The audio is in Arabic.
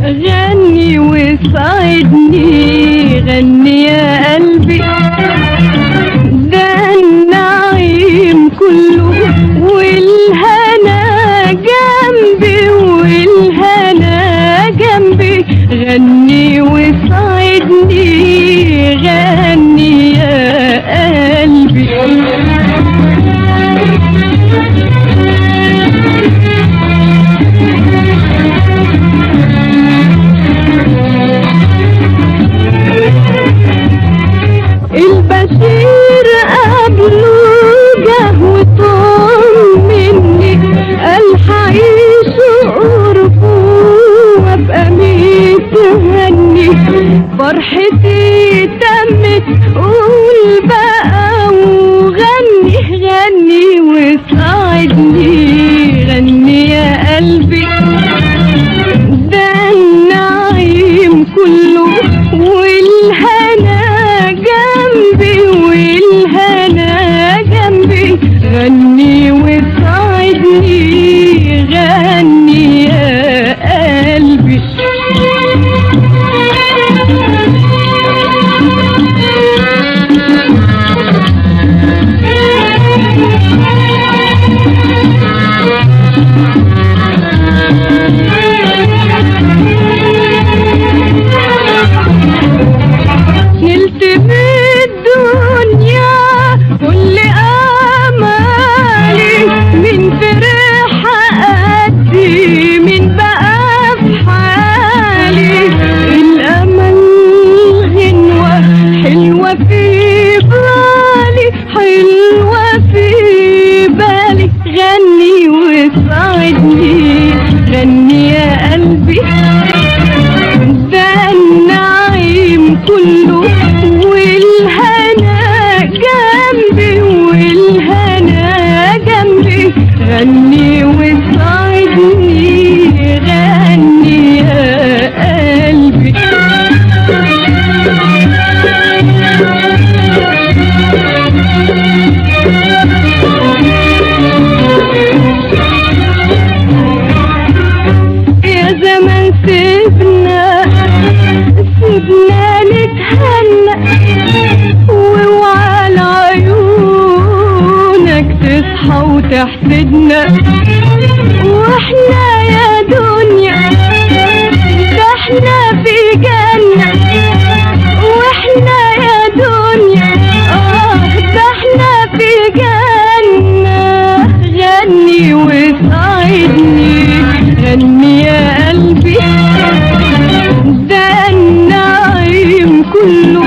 غني وساعدني غني يا قلبي، ده النعيم كله والهنا جنبي والهنا جنبي. غني وساعدني غني يا قلبي. البشير قبله جه وطمني، قال حعيش قربه وابقى متهني. فرحتي تمت قول بقى وغني غني وساعدني غني يا قلبي، ده النعيم كله والهنا جنبي والهنا جنبي. غني وساعدني غني يا قلبي. نلت بالدنيا كل امالي، من فرح قدي من بقى في حالي. الامل غنوة حلوة في بالي حلوة في بالي. غني وساعدني غني يا قلبي، ده النعيم كله والهنا جنبي والهنا جنبي. غني وساعدني غني يا قلبي. يا زمان سيبنا نتهنى، واوعى لعيونك تصحى وتحسدنا. واحنا يا دنيا ده احنا في جنة، واحنا يا دنيا ده احنا في جنة. غني وساعدني غني يا قلبي، ده النعيم كله